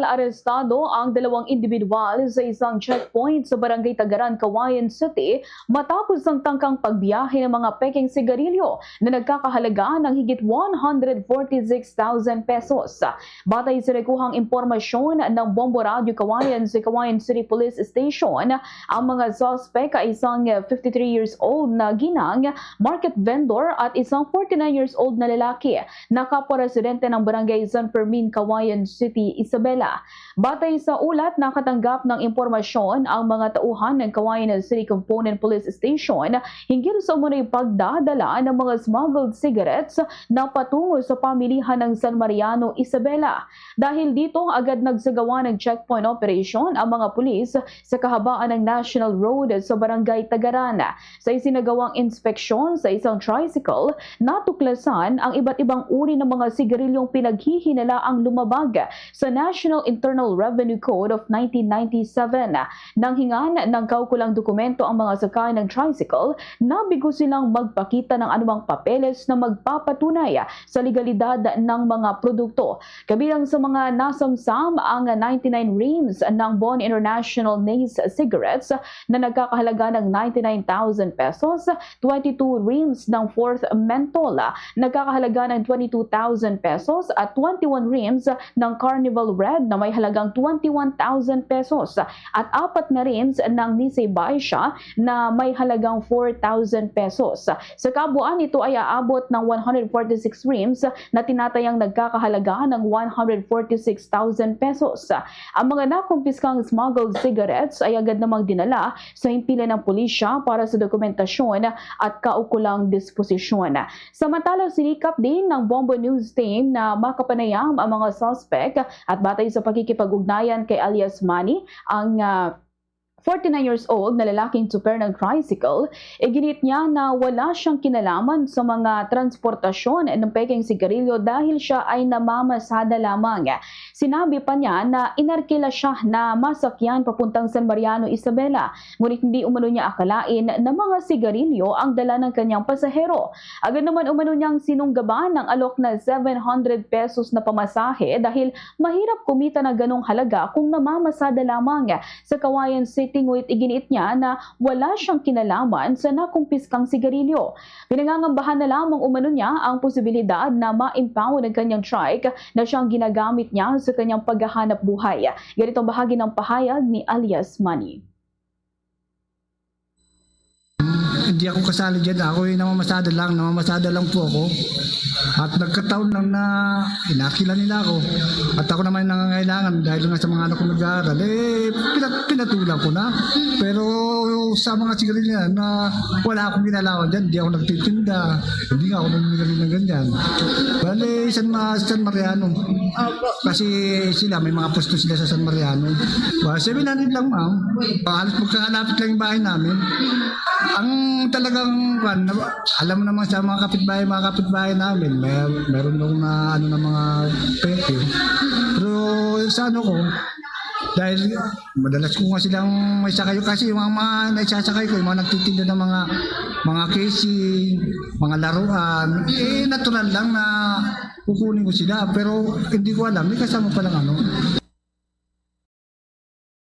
Arestado ang dalawang individual sa isang checkpoint sa Barangay Tagaran, Cauayan City matapos ang tangkang pagbiyahe ng mga pekeng sigarilyo na nagkakahalaga ng higit 146,000 pesos. Batay sa nakuhang impormasyon ng Bombo Radio Cauayan sa Cauayan City Police Station, ang mga suspect ay isang 53 years old na ginang, market vendor at isang 49 years old na lalaki na kapwa-residente ng Barangay San Fermin, Cauayan City, Isabela. Batay sa ulat, nakatanggap ng impormasyon ang mga tauhan ng Cauayan City Component Police Station hinggil sa umunay pagdadala ng mga smuggled cigarettes na patungo sa pamilihan ng San Mariano, Isabela. Dahil dito, agad nagsagawa ng checkpoint operation ang mga pulis sa kahabaan ng National Road sa Barangay Tagaran. Sa isinagawang inspeksyon sa isang tricycle, natuklasan ang iba't ibang uri ng mga sigarilyong pinaghihinala ang lumabag sa National Internal Revenue Code of 1997. Nang hingan ng kaukulang dokumento ang mga sakay ng tricycle, nabigo silang magpakita ng anumang papeles na magpapatunay sa legalidad ng mga produkto. Kabilang sa mga nasamsam ang 99 reams ng Bon International Nace cigarettes na nagkakahalaga ng 99,000 pesos, 22 reams ng Fourth Menthol nagkakahalaga ng 22,000 pesos at 21 reams ng Carnival Red na may halagang 21,000 pesos at 4 na reams ng Nisei Baisha na may halagang 4,000 pesos. Sa kabuuan, ito ay aabot ng 146 reams na tinatayang nagkakahalaga ng 146,000 pesos. Ang mga nakumpiskang smuggled cigarettes ay agad namang dinala sa himpilan ng pulisya para sa dokumentasyon at kaukulang disposisyon. Samantalang sinikap din ng Bombo News Team na makapanayam ang mga suspect at batay sa pakikipag-ugnayan kay alias Manny, ang 49 years old na lalaking super ng tricycle, iginit niya na wala siyang kinalaman sa mga transportasyon ng pekeng sigarilyo dahil siya ay namamasada lamang. Sinabi pa niya na inarkila siya na masakyan papuntang San Mariano, Isabela, ngunit hindi umano niya akalain na mga sigarilyo ang dala ng kanyang pasahero. Agad naman umano niyang sinunggaban ng alok na 700 pesos na pamasahe dahil mahirap kumita na ganong halaga kung namamasada lamang sa Cauayan City. Ngunit iginiit niya na wala siyang kinalaman sa nakumpiskang sigarilyo. Pinangangambahan na lamang umano niya ang posibilidad na ma-impound ang kanyang trike na siyang ginagamit niya sa kanyang paghahanap buhay. Ganito ang bahagi ng pahayag ni alias Manny. Hindi ako kasali dyan. Ako ay namamasada lang po ako. At nagkataon lang na inakila nila ako. At ako naman nangangailangan dahil nga sa mga anak ko nag-aaral. Pinatulang ko na. Pero sa mga sigarilyo na wala akong ginalawan dyan, hindi ako nagtitinda. Hindi nga ako namimili ng ganyan. Bale, San Mariano. Kasi sila, may mga pusto sila sa San Mariano. 700 lang, ma'am. Halos magkakalapit lang yung bahay namin. Ang talagang, alam mo naman sa mga kapitbahay namin, meron nung na mga peke. Pero sa ko, dahil madalas ko nga silang may sakay kasi yung mga naisasakay ko, yung mga nagtitinda ng mga casing, mga laruan, natural lang na kukunin ko sila. Pero hindi ko alam, may kasama palang